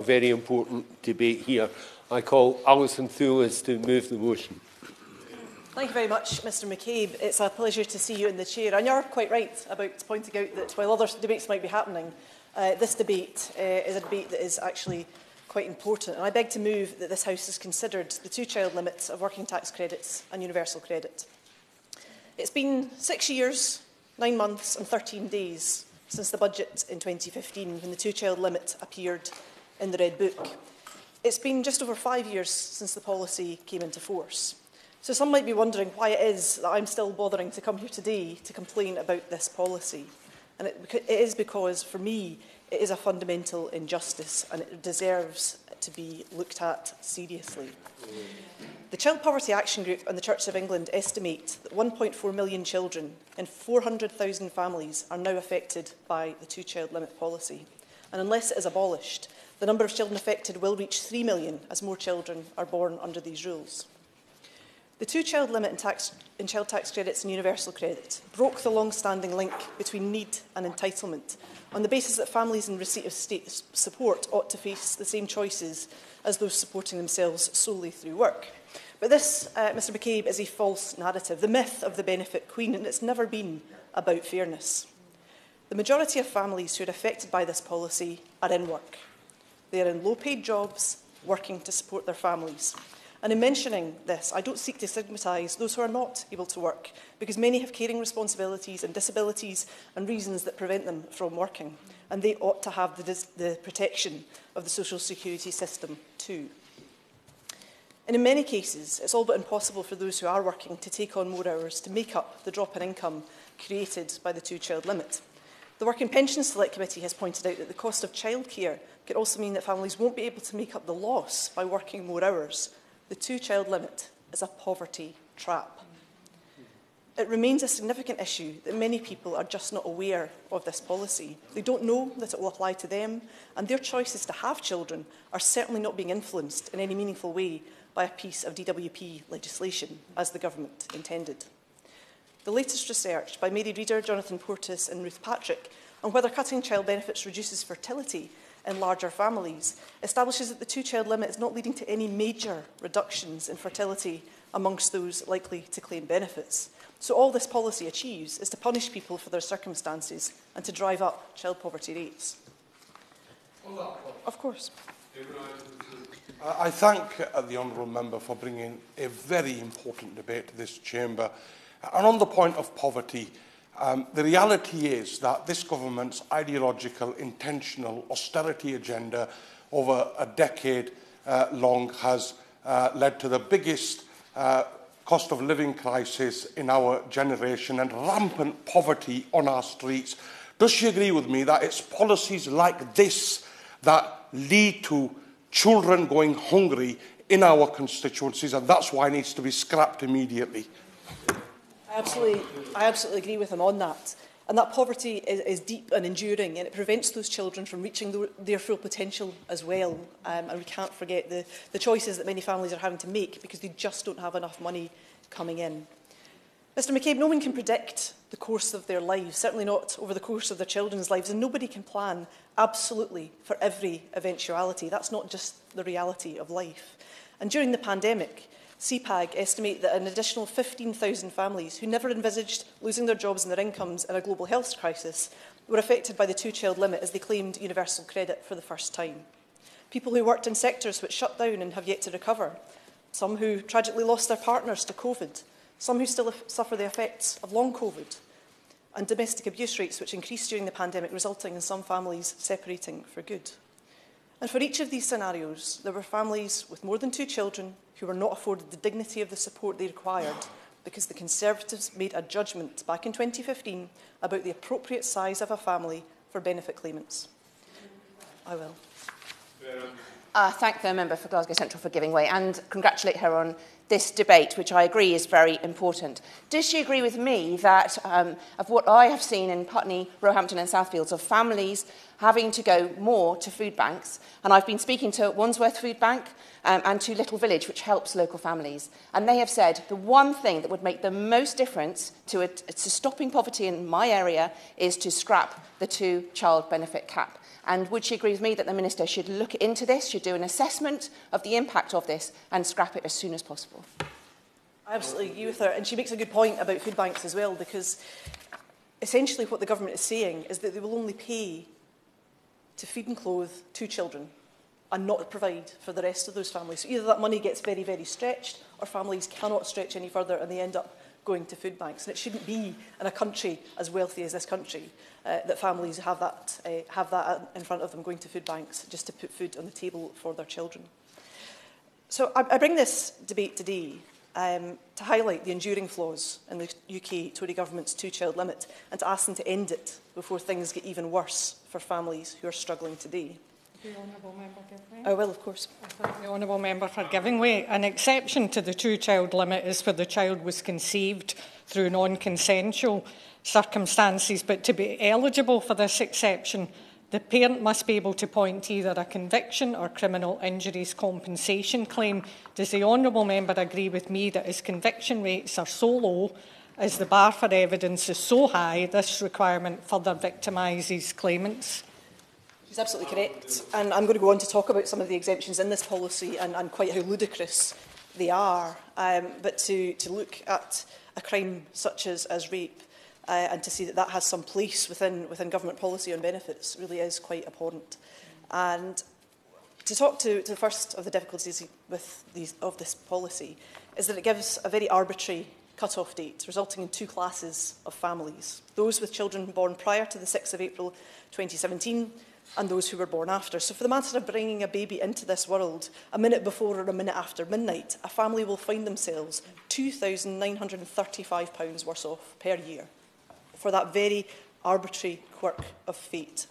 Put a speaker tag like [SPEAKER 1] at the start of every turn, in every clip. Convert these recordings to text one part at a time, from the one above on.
[SPEAKER 1] a very important debate here. I call Alison Thewliss to move the motion.
[SPEAKER 2] Thank you very much, Mr McCabe. It's a pleasure to see you in the chair. And you're quite right about pointing out that while other debates might be happening, this debate is a debate that is actually quite important. And I beg to move that this House has considered the two-child limits of working tax credits and universal credit. It's been 6 years, 9 months and 13 days since the budget in 2015, when the two-child limit appeared in the Red Book. It's been just over 5 years since the policy came into force. So some might be wondering why it is that I'm still bothering to come here today to complain about this policy. And it is because, for me, it is a fundamental injustice and it deserves to be looked at seriously. The Child Poverty Action Group and the Church of England estimate that 1.4 million children in 400,000 families are now affected by the two-child limit policy. And unless it is abolished, the number of children affected will reach 3 million as more children are born under these rules. The two-child limit in child tax credits and universal credit broke the long-standing link between need and entitlement on the basis that families in receipt of state support ought to face the same choices as those supporting themselves solely through work. But this, Mr McCabe, is a false narrative, the myth of the benefit queen, and it's never been about fairness. The majority of families who are affected by this policy are in work. They are in low-paid jobs, working to support their families. And in mentioning this, I don't seek to stigmatise those who are not able to work, because many have caring responsibilities and disabilities and reasons that prevent them from working, and they ought to have the protection of the social security system too. And in many cases, it's all but impossible for those who are working to take on more hours to make up the drop in income created by the two-child limit. The Work and Pensions Select Committee has pointed out that the cost of childcare could also mean that families won't be able to make up the loss by working more hours. The two-child limit is a poverty trap. It remains a significant issue that many people are just not aware of this policy. They don't know that it will apply to them, and their choices to have children are certainly not being influenced in any meaningful way by a piece of DWP legislation, as the government intended. The latest research by Mary Reader, Jonathan Portis and Ruth Patrick on whether cutting child benefits reduces fertility in larger families establishes that the two-child limit is not leading to any major reductions in fertility amongst those likely to claim benefits. So all this policy achieves is to punish people for their circumstances and to drive up child poverty rates. Of course.
[SPEAKER 3] I thank the honourable member for bringing a very important debate to this chamber. And on the point of poverty, the reality is that this government's ideological, intentional austerity agenda over a decade long has led to the biggest cost of living crisis in our generation and rampant poverty on our streets. Does she agree with me that it's policies like this that lead to children going hungry in our constituencies, and that's why it needs to be scrapped immediately?
[SPEAKER 2] I absolutely agree with him on that. And that poverty is deep and enduring, and it prevents those children from reaching their full potential as well. And we can't forget the choices that many families are having to make because they just don't have enough money coming in. Mr McCabe, no one can predict the course of their lives, certainly not over the course of their children's lives, and nobody can plan absolutely for every eventuality. That's not just the reality of life. And during the pandemic, CPAG estimate that an additional 15,000 families who never envisaged losing their jobs and their incomes in a global health crisis were affected by the two-child limit as they claimed universal credit for the first time. People who worked in sectors which shut down and have yet to recover, some who tragically lost their partners to COVID, some who still suffer the effects of long COVID, and domestic abuse rates which increased during the pandemic, resulting in some families separating for good. And for each of these scenarios, there were families with more than 2 children who were not afforded the dignity of the support they required because the Conservatives made a judgment back in 2015 about the appropriate size of a family for benefit claimants. I will.
[SPEAKER 4] Thank the member for Glasgow Central for giving way and congratulate her on this debate, which I agree is very important. Does she agree with me that of what I have seen in Putney, Roehampton and Southfields of families having to go more to food banks, and I've been speaking to Wandsworth Food Bank and to Little Village, which helps local families, and they have said the one thing that would make the most difference to stopping poverty in my area is to scrap the 2-child benefit cap. And would she agree with me that the Minister should look into this, should do an assessment of the impact of this and scrap it as soon as possible?
[SPEAKER 2] I absolutely agree with her, and she makes a good point about food banks as well, because essentially what the government is saying is that they will only pay to feed and clothe 2 children and not provide for the rest of those families. So either that money gets very, very stretched, or families cannot stretch any further and they end up going to food banks. And it shouldn't be in a country as wealthy as this country that families have that in front of them, going to food banks just to put food on the table for their children. So I bring this debate today to highlight the enduring flaws in the UK Tory government's 2-child limit and to ask them to end it before things get even worse for families who are struggling today.
[SPEAKER 5] The Honourable Member give way.
[SPEAKER 2] I will, of course.
[SPEAKER 5] I thank the Honourable Member for giving way. An exception to the 2-child limit is where the child was conceived through non-consensual circumstances, but to be eligible for this exception, the parent must be able to point to either a conviction or criminal injuries compensation claim. Does the Honourable Member agree with me that as conviction rates are so low, as the bar for evidence is so high, this requirement further victimises claimants?
[SPEAKER 2] She's absolutely correct. And I'm going to go on to talk about some of the exemptions in this policy and quite how ludicrous they are. But to look at a crime such as rape and to see that that has some place within government policy on benefits really is quite abhorrent. And to talk to the first of the difficulties of this policy is that it gives a very arbitrary cut-off date, resulting in 2 classes of families: those with children born prior to the 6th of April 2017 and those who were born after. So for the matter of bringing a baby into this world a minute before or a minute after midnight, a family will find themselves £2,935 worse off per year for that very arbitrary quirk of fate.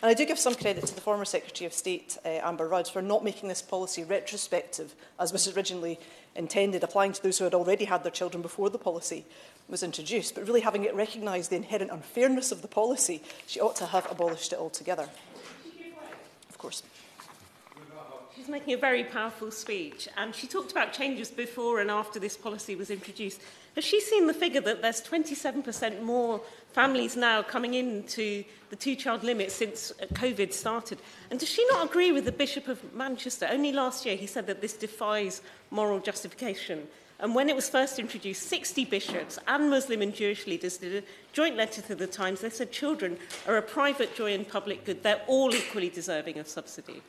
[SPEAKER 2] And I do give some credit to the former Secretary of State, Amber Rudd, for not making this policy retrospective, as was originally intended, applying to those who had already had their children before the policy was introduced, but really having it recognise the inherent unfairness of the policy. She ought to have abolished it altogether. Of course.
[SPEAKER 6] She's making a very powerful speech, and she talked about changes before and after this policy was introduced. Has she seen the figure that there's 27% more families now coming into the 2-child limit since COVID started? And does she not agree with the Bishop of Manchester? Only last year he said that this defies moral justification. And when it was first introduced, 60 bishops and Muslim and Jewish leaders did a joint letter to the Times. They said children are a private joy and public good. They're all equally deserving of subsidy.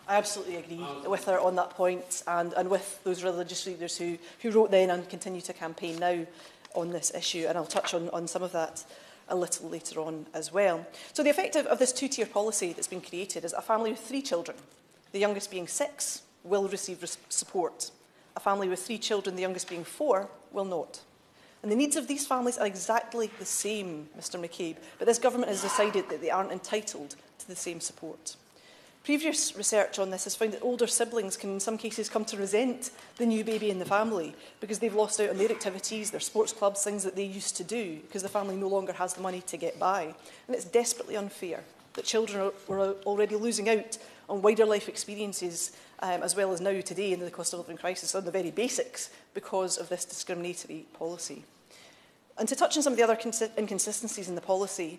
[SPEAKER 2] I absolutely agree with her on that point, and with those religious leaders who wrote then and continue to campaign now on this issue. And I'll touch on some of that a little later on as well. So the effect of this 2-tier policy that's been created is a family with 3 children, the youngest being 6, will receive support. A family with 3 children, the youngest being 4, will not. And the needs of these families are exactly the same, Mr McCabe, but this government has decided that they aren't entitled to the same support. Previous research on this has found that older siblings can in some cases come to resent the new baby in the family because they've lost out on their activities, their sports clubs, things that they used to do because the family no longer has the money to get by. And it's desperately unfair that children were already losing out on wider life experiences as well as now today in the cost of living crisis on the very basics because of this discriminatory policy. And to touch on some of the other inconsistencies in the policy,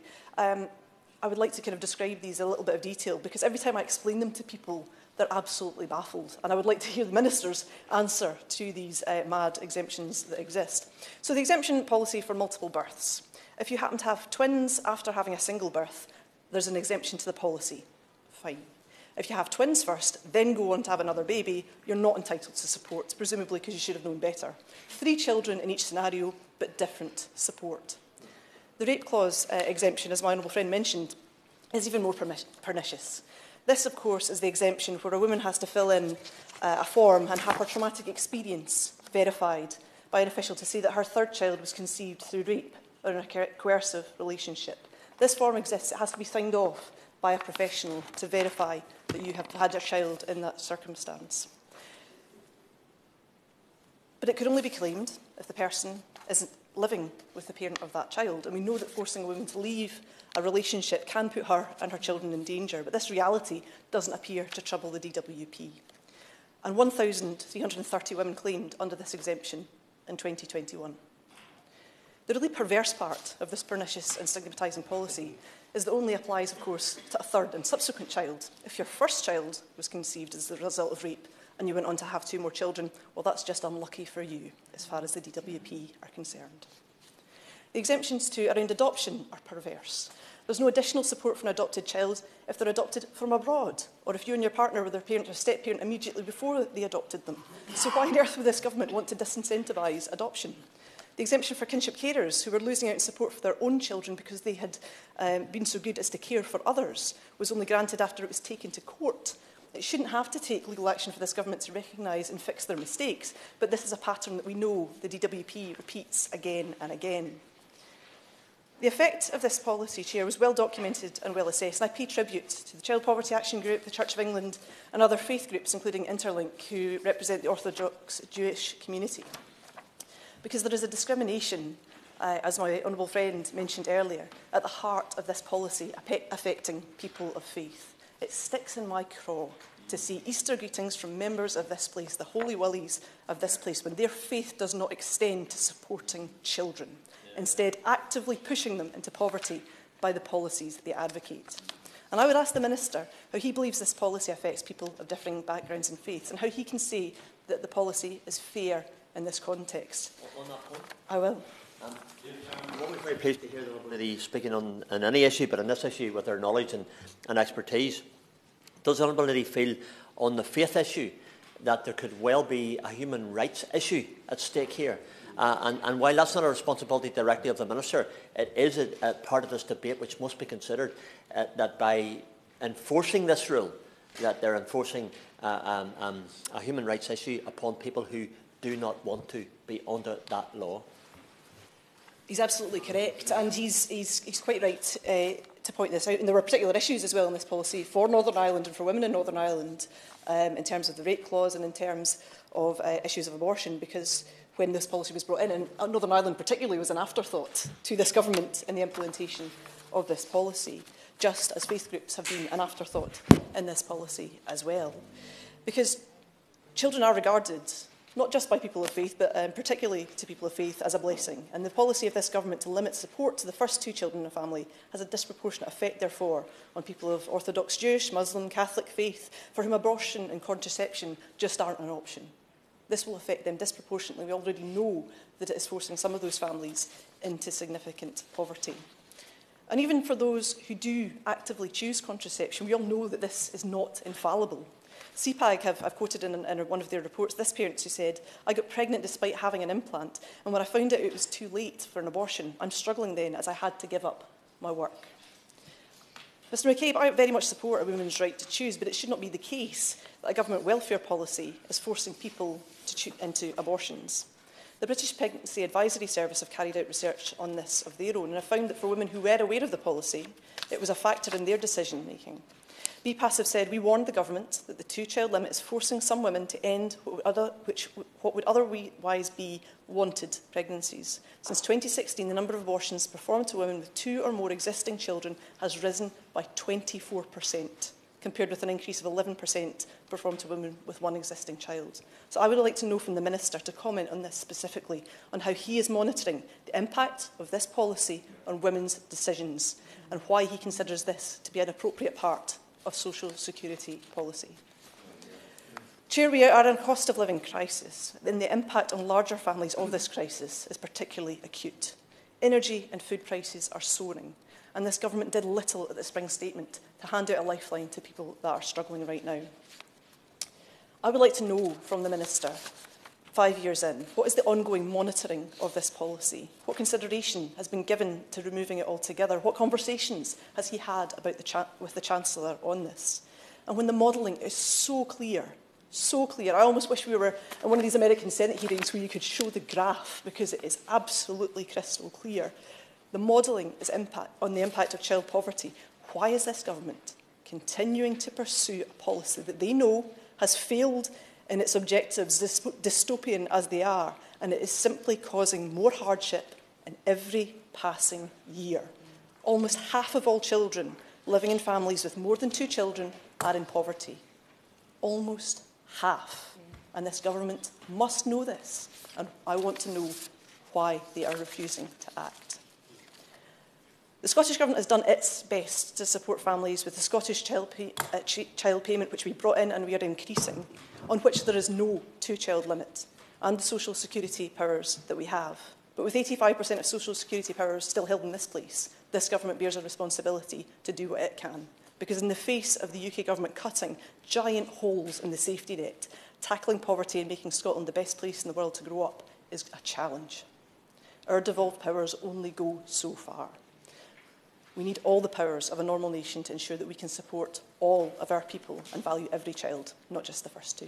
[SPEAKER 2] I would like to kind of describe these in a little bit of detail because every time I explain them to people, they're absolutely baffled. And I would like to hear the Minister's answer to these mad exemptions that exist. So the exemption policy for multiple births. If you happen to have twins after having a single birth, there's an exemption to the policy. Fine. If you have twins first, then go on to have another baby, you're not entitled to support, presumably because you should have known better. 3 children in each scenario, but different support. The rape clause exemption, as my honourable friend mentioned, is even more pernicious. This, of course, is the exemption where a woman has to fill in a form and have her traumatic experience verified by an official to say that her 3rd child was conceived through rape or in a coercive relationship. This form exists. It has to be signed off by a professional to verify that you have had your child in that circumstance. But it could only be claimed if the person isn't living with the parent of that child. And we know that forcing a woman to leave a relationship can put her and her children in danger, but this reality doesn't appear to trouble the DWP. And 1,330 women claimed under this exemption in 2021. The really perverse part of this pernicious and stigmatising policy is that only applies, of course, to a third and subsequent child. If your first child was conceived as the result of rape and you went on to have 2 more children, well, that's just unlucky for you, as far as the DWP are concerned. The exemptions around adoption are perverse. There's no additional support for an adopted child if they're adopted from abroad, or if you and your partner were their parent or step-parent immediately before they adopted them. So why on earth would this government want to disincentivise adoption? The exemption for kinship carers, who were losing out in support for their own children because they had been so good as to care for others, was only granted after it was taken to court. It shouldn't have to take legal action for this government to recognise and fix their mistakes, but this is a pattern that we know the DWP repeats again and again. The effect of this policy, Chair, was well documented and well assessed, and I pay tribute to the Child Poverty Action Group, the Church of England and other faith groups, including Interlink, who represent the Orthodox Jewish community. Because there is a discrimination, as my honourable friend mentioned earlier, at the heart of this policy affecting people of faith. It sticks in my craw to see Easter greetings from members of this place, the Holy Willies of this place, when their faith does not extend to supporting children, instead actively pushing them into poverty by the policies they advocate. And I would ask the Minister how he believes this policy affects people of differing backgrounds and faiths, and how he can say that the policy is fair in this context.
[SPEAKER 7] On that point?
[SPEAKER 2] I will.
[SPEAKER 7] I'm always very pleased to hear the Honourable Lady speaking on any issue, but on this issue with her knowledge and expertise. Does the Honourable Lady feel on the faith issue that there could well be a human rights issue at stake here? And while that's not a responsibility directly of the Minister, it is a part of this debate which must be considered, that by enforcing this rule, that they're enforcing a human rights issue upon people who do not want to be under that law.
[SPEAKER 2] He's absolutely correct, and he's quite right to point this out. And there were particular issues as well in this policy for Northern Ireland and for women in Northern Ireland in terms of the rape clause and in terms of issues of abortion, because when this policy was brought in, and Northern Ireland particularly was an afterthought to this government in the implementation of this policy, just as faith groups have been an afterthought in this policy as well. Because children are regarded, not just by people of faith, but particularly to people of faith, as a blessing. And the policy of this government to limit support to the first 2 children in a family has a disproportionate effect, therefore, on people of Orthodox Jewish, Muslim, Catholic faith, for whom abortion and contraception just aren't an option. This will affect them disproportionately. We already know that it is forcing some of those families into significant poverty. And even for those who do actively choose contraception, we all know that this is not infallible. CPAG I've quoted in one of their reports this parent who said, "I got pregnant despite having an implant, and when I found out it was too late for an abortion, I'm struggling then as I had to give up my work." Mr McCabe, I very much support a woman's right to choose, but it should not be the case that a government welfare policy is forcing people into abortions. The British Pregnancy Advisory Service have carried out research on this of their own, and have found that for women who were aware of the policy, it was a factor in their decision-making. BPAS have said, "We warned the government that the 2-child limit is forcing some women to end what would otherwise be wanted pregnancies. Since 2016, the number of abortions performed to women with 2 or more existing children has risen by 24%, compared with an increase of 11% performed to women with 1 existing child." So I would like to know from the Minister to comment on this specifically, on how he is monitoring the impact of this policy on women's decisions, and why he considers this to be an appropriate part of social security policy. Chair, we are in a cost of living crisis, and the impact on larger families of this crisis is particularly acute. Energy and food prices are soaring, and this government did little at the spring statement to hand out a lifeline to people that are struggling right now. I would like to know from the Minister, 5 years in, what is the ongoing monitoring of this policy? What consideration has been given to removing it altogether? What conversations has he had about with the Chancellor on this? And when the modelling is so clear, I almost wish we were in one of these American Senate hearings where you could show the graph, because it is absolutely crystal clear. The modelling is on the impact of child poverty. Why is this government continuing to pursue a policy that they know has failed in its objectives, dystopian as they are, and it is simply causing more hardship in every passing year? Almost half of all children living in families with more than 2 children are in poverty. Almost half. And this government must know this, and I want to know why they are refusing to act. The Scottish Government has done its best to support families with the Scottish child payment, which we brought in and we are increasing, on which there is no two-child limit, and the social security powers that we have. But with 85% of social security powers still held in this place, this government bears a responsibility to do what it can. Because in the face of the UK government cutting giant holes in the safety net, tackling poverty and making Scotland the best place in the world to grow up is a challenge. Our devolved powers only go so far. We need all the powers of a normal nation to ensure that we can support all of our people and value every child, not just the first two.